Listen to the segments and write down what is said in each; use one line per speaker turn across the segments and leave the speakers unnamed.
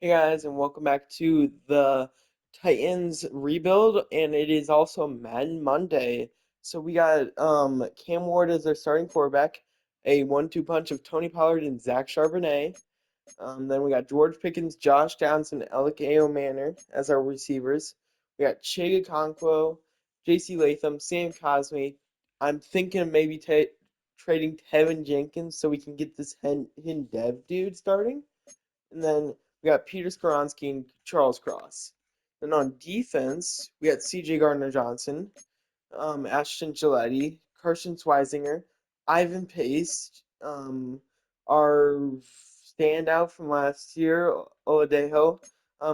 Hey guys, and welcome back to the Titans rebuild, and it is also Madden Monday. So we got Cam Ward as their starting quarterback, a 1-2 punch of Tony Pollard and Zach Charbonnet. Then we got George Pickens, Josh Downs, and Alec Manor as our receivers. We got Chig Okonkwo, J.C. Latham, Sam Cosme. I'm thinking of maybe trading Tevin Jenkins so we can get this Hen Dev dude starting. And then we got Peter Skoronski and Charles Cross. Then on defense, we got C.J. Gardner-Johnson, Ashton Gilletti, Carson Zweisinger, Ivan Pace, our standout from last year, Oladejo,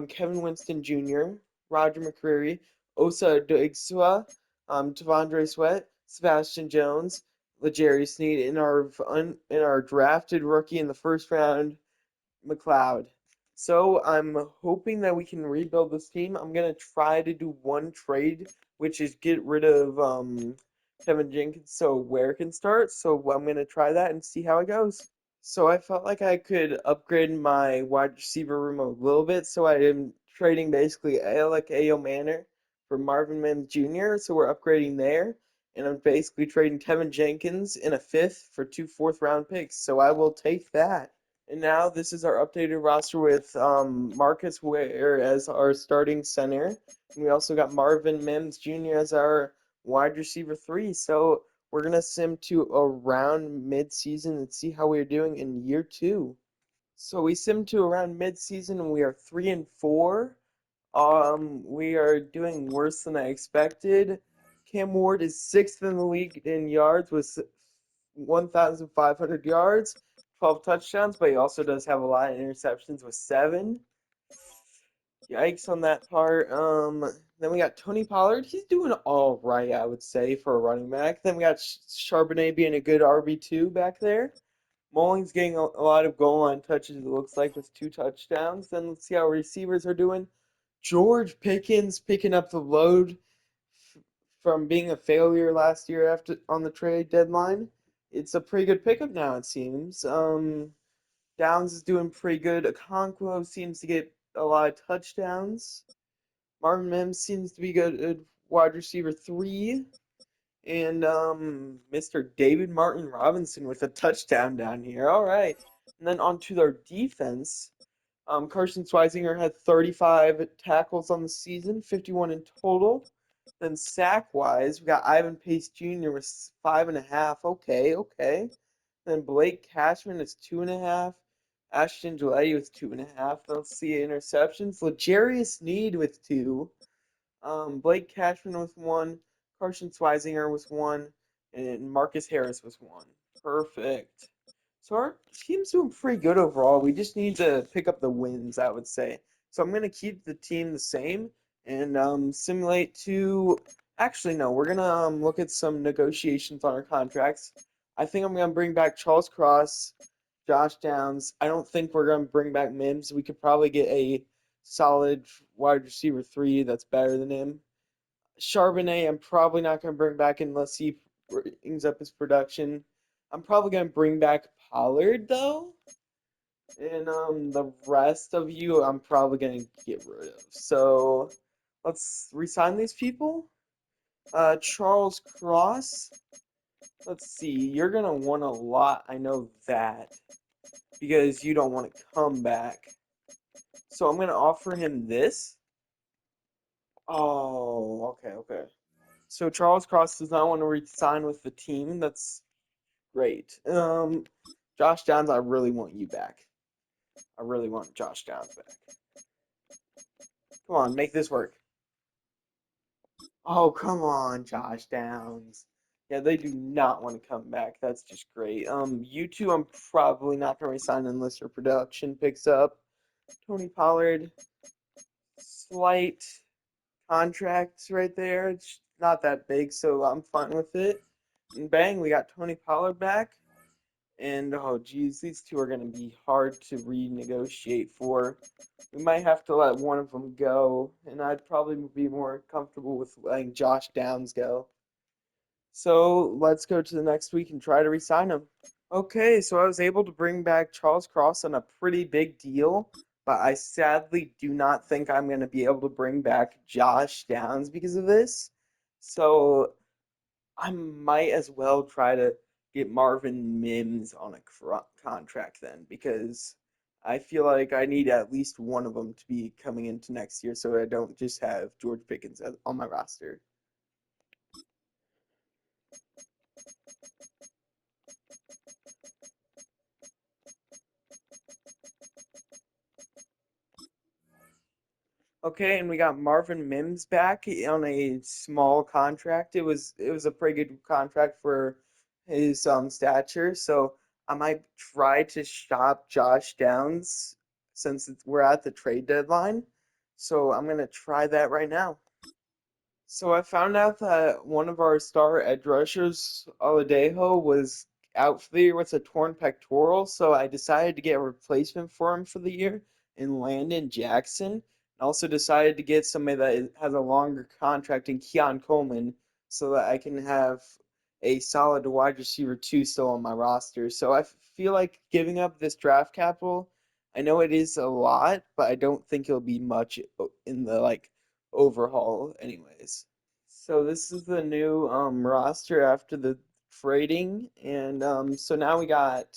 Kevin Winston Jr., Roger McCreary, Osa Odighizuwa, Tavondre Sweat, Sebastian Jones, L'Jarius Sneed, in our drafted rookie in the first round, McLeod. So I'm hoping that we can rebuild this team. I'm gonna try to do one trade, which is get rid of Kevin Jenkins so Ware can start. So I'm gonna try that and see how it goes. So I felt like I could upgrade my wide receiver room a little bit. So I am trading basically Alec Manor for Marvin Mims Jr. So we're upgrading there. And I'm basically trading Tevin Jenkins in a fifth for two fourth round picks. So I will take that. And now this is our updated roster with Marcus Ware as our starting center. And we also got Marvin Mims Jr. as our wide receiver three. So we're going to sim to around mid-season and see how we're doing in year two. So we sim to around mid-season and we are 3-4. We are doing worse than I expected. Cam Ward is sixth in the league in yards with 1,500 yards, 12 touchdowns, but he also does have a lot of interceptions with seven. Yikes on that part. Then we got Tony Pollard. He's doing all right, I would say, for a running back. Then we got Charbonnet being a good RB2 back there. Mullings getting a lot of goal line touches, it looks like, with two touchdowns. Then let's see how receivers are doing. George Pickens picking up the load from being a failure last year after on the trade deadline. It's a pretty good pickup now, it seems. Downs is doing pretty good. Okonkwo seems to get a lot of touchdowns. Marvin Mims seems to be good at wide receiver three. And Mr. David Martin Robinson with a touchdown down here. All right. And then on to their defense. Carson Zweisinger had 35 tackles on the season, 51 in total. Then sack wise, we got Ivan Pace Jr. with 5.5. Okay, okay. Then Blake Cashman is 2.5. Ashton Gilletti with 2.5. Let's see interceptions. L'Jarius Sneed with two. Blake Cashman with one. Carson Zweisinger was one. And Marcus Harris was one. Perfect. So our team's doing pretty good overall. We just need to pick up the wins, I would say. So I'm gonna keep the team the same and simulate to. Actually, no, we're gonna look at some negotiations on our contracts. I think I'm gonna bring back Charles Cross, Josh Downs. I don't think we're gonna bring back Mims. We could probably get a solid wide receiver three that's better than him. Charbonnet, I'm probably not going to bring back unless he brings up his production. I'm probably going to bring back Pollard though, and the rest of you I'm probably going to get rid of. So let's resign these people. Charles Cross. Let's see. You're going to want a lot. I know that because you don't want to come back. So I'm going to offer him this. Oh, okay, okay. So Charles Cross does not want to re-sign with the team. That's great. Josh Downs, I really want you back. I really want Josh Downs back. Come on, make this work. Oh, come on, Josh Downs. Yeah, they do not want to come back. That's just great. You two, I'm probably not going to resign unless your production picks up. Tony Pollard, slight contracts right there. It's not that big, so I'm fine with it. And bang, we got Tony Pollard back. And oh geez, these two are going to be hard to renegotiate for. We might have to let one of them go, and I'd probably be more comfortable with letting Josh Downs go. So let's go to the next week and try to re-sign him. Okay, so I was able to bring back Charles Cross on a pretty big deal. but I sadly do not think I'm going to be able to bring back Josh Downs because of this. So I might as well try to get Marvin Mims on a contract then, because I feel like I need at least one of them to be coming into next year so I don't just have George Pickens on my roster. Okay, and we got Marvin Mims back on a small contract. It was a pretty good contract for his stature. So I might try to shop Josh Downs since we're at the trade deadline. So I'm gonna try that right now. So I found out that one of our star edge rushers, Oladejo, was out for the year with a torn pectoral. So I decided to get a replacement for him for the year in Landon Jackson. And also decided to get somebody that has a longer contract in Keon Coleman so that I can have a solid wide receiver two still on my roster. So I feel like giving up this draft capital. I know it is a lot, but I don't think it'll be much in the overhaul anyways. So this is the new roster after the trading, and so now we got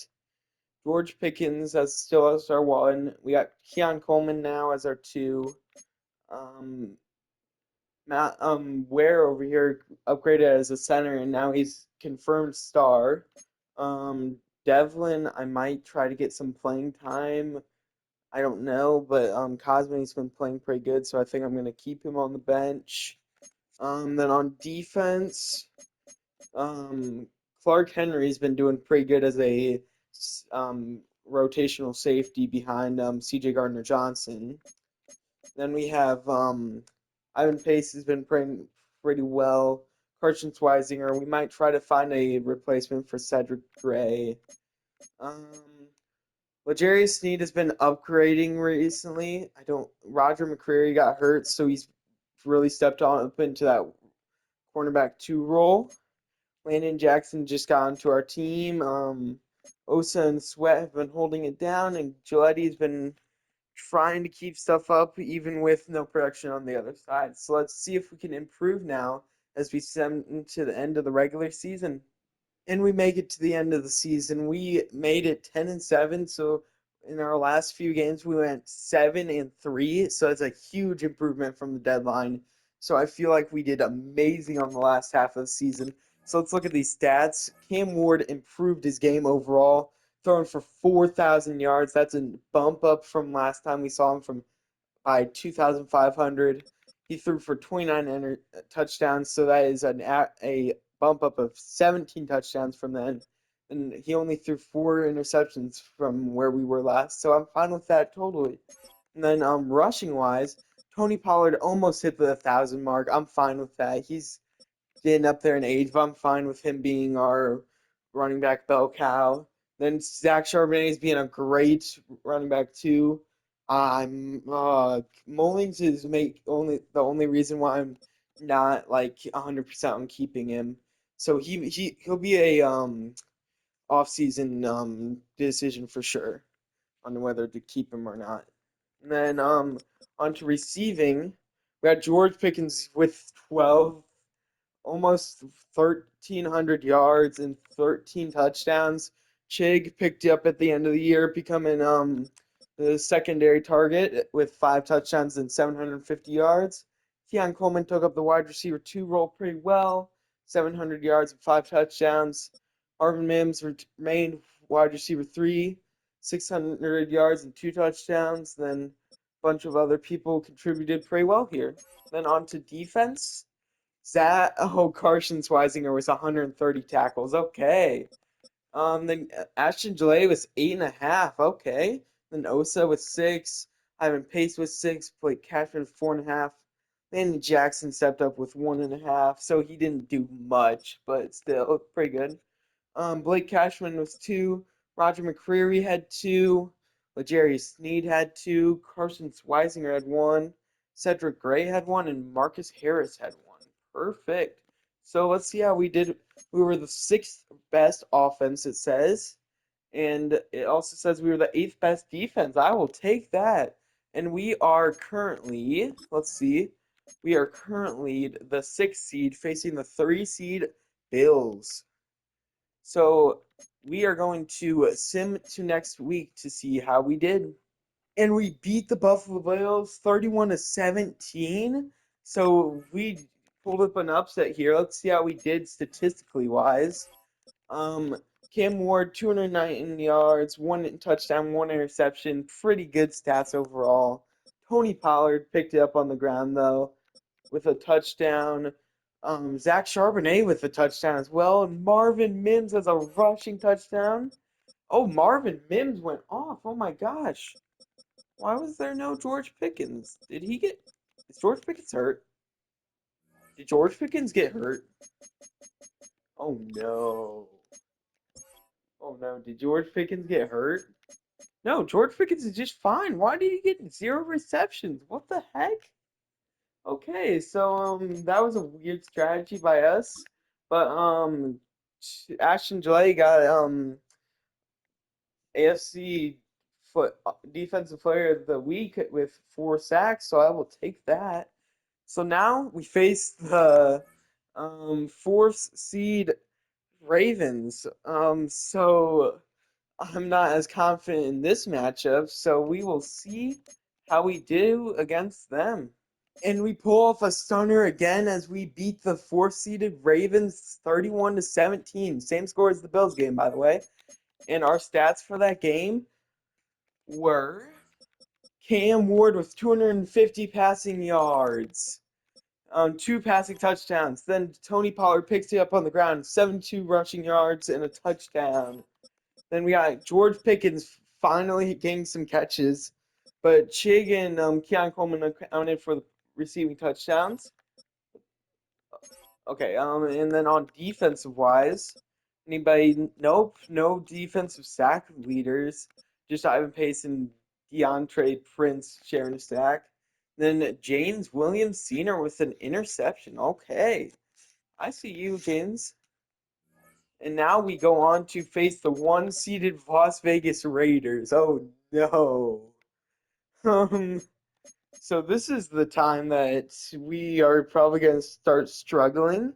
George Pickens as still as our one. We got Keon Coleman now as our two. Um, Matt Ware over here upgraded as a center, and now he's confirmed star. Devlin, I might try to get some playing time. I don't know, but Cosme's been playing pretty good, so I think I'm gonna keep him on the bench. Then on defense, um, Clark Henry's been doing pretty good as a rotational safety behind CJ Gardner Johnson. Then we have Ivan Pace has been playing pretty well. Carson Schweisinger, we might try to find a replacement for Cedric Gray. Um, L'Jarius Sneed has been upgrading recently. I don't. Roger McCreary got hurt, so he's really stepped on up into that cornerback two role. Landon Jackson just got onto our team. Osa and Sweat have been holding it down, and Giletti's been trying to keep stuff up even with no production on the other side. So let's see if we can improve now as we stem into the end of the regular season. And we make it to the end of the season. We made it 10-7. So in our last few games, we went 7-3. So it's a huge improvement from the deadline. So I feel like we did amazing on the last half of the season. So let's look at these stats. Cam Ward improved his game overall, throwing for 4,000 yards. That's a bump up from last time we saw him from by 2,500. He threw for 29 touchdowns, so that is a bump up of 17 touchdowns from then. And he only threw 4 interceptions from where we were last, so I'm fine with that totally. And then rushing wise, Tony Pollard almost hit the 1,000 mark. I'm fine with that. He's getting up there in age, but I'm fine with him being our running back bell cow. Then Zach Charbonnet is being a great running back too. I'm Mullings is make only the only reason why I'm not like 100% on keeping him. So he'll be a off season decision for sure on whether to keep him or not. And then on to receiving, we got George Pickens with 12 almost 1,300 yards and 13 touchdowns. Chig picked up at the end of the year, becoming the secondary target with 5 touchdowns and 750 yards. Keon Coleman took up the wide receiver two role pretty well, 700 yards and 5 touchdowns. Marvin Mims remained wide receiver three, 600 yards and 2 touchdowns. Then a bunch of other people contributed pretty well here. Then on to defense. Carson Schweisinger was 130 tackles. Okay. Then Ashton Gillette was 8.5. Okay. Then Osa with 6. Ivan Pace with 6. Blake Cashman 4.5. Then Jackson stepped up with 1.5. So he didn't do much, but still pretty good. Blake Cashman was 2. Roger McCreary had 2. L'Jarius Sneed had 2. Carson Schweisinger had 1. Cedric Gray had 1. And Marcus Harris had 1. Perfect. So let's see how we did. We were the sixth best offense, it says. And it also says we were the eighth best defense. I will take that. And we are currently, let's see, we are currently the 6th seed facing the 3 seed Bills. So we are going to sim to next week to see how we did. And we beat the Buffalo Bills 31-17. So we pulled up an upset here. Let's see how we did statistically wise. Um, Cam Ward, 209 yards, one touchdown, one interception. Pretty good stats overall. Tony Pollard picked it up on the ground though with a touchdown. Zach Charbonnet with a touchdown as well. And Marvin Mims has a rushing touchdown. Oh, Marvin Mims went off. Oh my gosh. Why was there no George Pickens? Did he get? Is George Pickens hurt? Did George Pickens get hurt? Oh no. Oh no. Did George Pickens get hurt? No, George Pickens is just fine. Why did he get 0 receptions? What the heck? Okay, so that was a weird strategy by us, but Ashton Jolay got AFC foot defensive player of the week with 4 sacks, so I will take that. So now we face the fourth seed Ravens. So I'm not as confident in this matchup, so we will see how we do against them. And we pull off a stunner again as we beat the fourth seeded Ravens 31-17. Same score as the Bills game, by the way. And our stats for that game were Cam Ward with 250 passing yards, 2 passing touchdowns. Then Tony Pollard picks it up on the ground, 72 rushing yards and a touchdown. Then we got George Pickens finally getting some catches, but Chig and Keon Coleman accounted for the receiving touchdowns. Okay, and then on defensive wise, anybody? Nope, no defensive sack leaders. Just Ivan Pace and DeAndre Prince sharing a sack. Then James Williams Sr. with an interception. Okay, I see you, James. And now we go on to face the one-seeded Las Vegas Raiders. Oh no. Um, so this is the time that we are probably going to start struggling.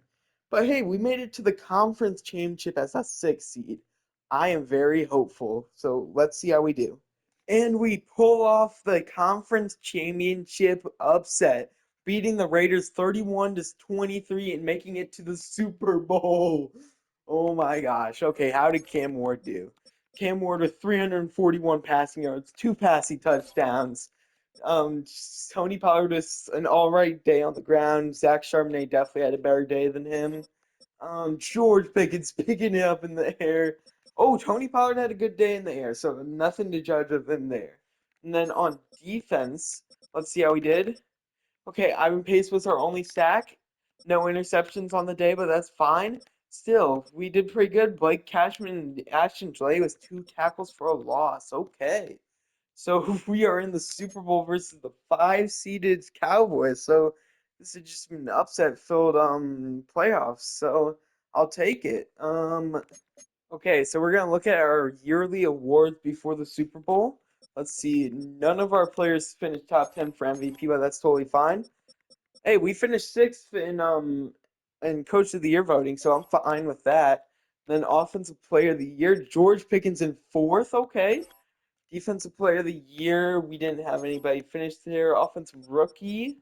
But hey, we made it to the conference championship as a 6th seed. I am very hopeful. So let's see how we do. And we pull off the conference championship upset, beating the Raiders 31-23 and making it to the Super Bowl. Oh my gosh. Okay, how did Cam Ward do? Cam Ward with 341 passing yards, 2 passing touchdowns. Um, Tony Pollard was an all right day on the ground. Zach Charbonnet definitely had a better day than him. George Pickens picking it up in the air. Oh, Tony Pollard had a good day in the air, so nothing to judge of him there. And then on defense, let's see how he did. Okay, Ivan Pace was our only sack. No interceptions on the day, but that's fine. Still, we did pretty good. Blake Cashman and Ashton Jolay was 2 tackles for a loss. Okay. So we are in the Super Bowl versus the 5 seeded Cowboys. So this has just been an upset filled playoffs. So I'll take it. Okay, so we're gonna look at our yearly awards before the Super Bowl. Let's see. None of our players finished top 10 for MVP, but that's totally fine. Hey, we finished 6th in Coach of the Year voting, so I'm fine with that. Then Offensive Player of the Year, George Pickens in 4th. Okay. Defensive Player of the Year, we didn't have anybody finish there. Offensive Rookie,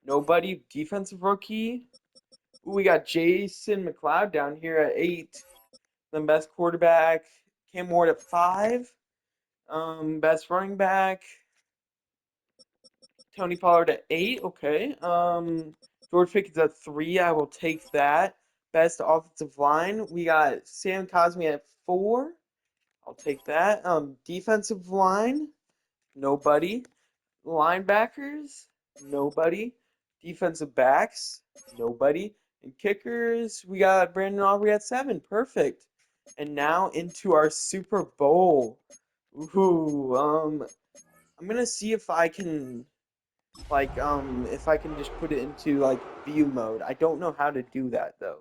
nobody. Defensive Rookie, ooh, we got Jason McLeod down here at 8. Then Best Quarterback, Cam Ward at 5. Best Running Back, Tony Pollard at 8. Okay. George Pickens at 3. I will take that. Best Offensive Line, we got Sam Cosmi at 4. I'll take that. Defensive Line, nobody. Linebackers, nobody. Defensive backs, nobody. And kickers, we got Brandon Aubrey at 7. Perfect. And now into our Super Bowl. Ooh, I'm gonna see if I can if I can just put it into like view mode. I don't know how to do that though.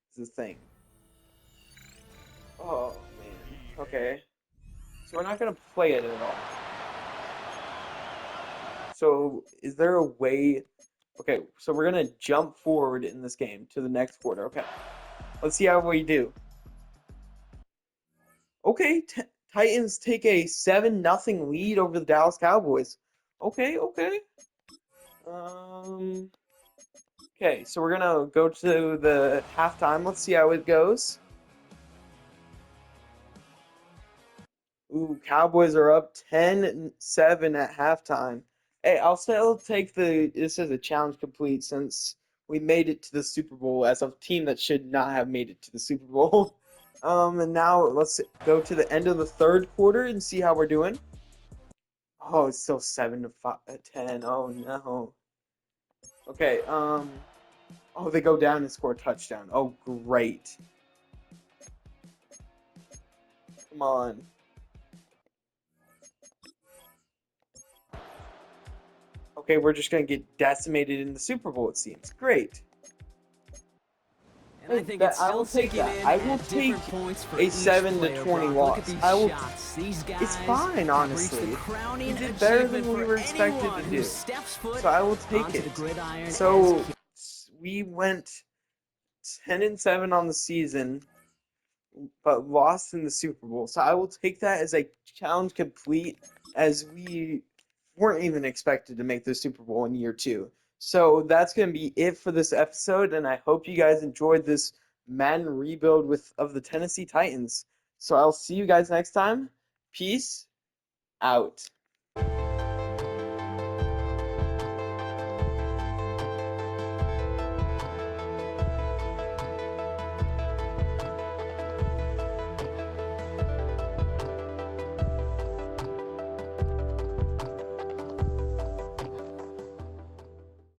Is the thing. Oh man. Okay. So we're not gonna play it at all. So is there a way? Okay, so we're gonna jump forward in this game to the next quarter. Okay, let's see how we do. Okay, Titans take a 7-0 lead over the Dallas Cowboys. Okay, okay. Um, okay, so we're gonna go to the halftime. Let's see how it goes. Ooh, Cowboys are up 10-7 at halftime. Hey, I'll still take this as a challenge complete since we made it to the Super Bowl as a team that should not have made it to the Super Bowl. And now let's go to the end of the third quarter and see how we're doing. Oh, it's still 7-10. Oh no. Okay, oh, they go down and score a touchdown. Oh, great. Come on. Okay, we're just gonna get decimated in the Super Bowl, it seems. Great.
And I
Hey,
think
that
it's
I
still
will take
sinking
that.
in
I will
at
take
different points for
a
each
7 to
player,
20
Brock. Look at
loss.
these
I will.
shots. These
It's
guys
fine,
have reached the
honestly. We
crowning
did better
achievement
than we
for
were expected to
anyone who
do,
steps foot
so I will take
onto the
it.
gridiron as
So we went 10-7 on the season, but lost in the Super Bowl. So I will take that as a challenge complete, as we weren't even expected to make the Super Bowl in year two. So that's going to be it for this episode, and I hope you guys enjoyed this Madden rebuild with of the Tennessee Titans. So I'll see you guys next time. Peace out.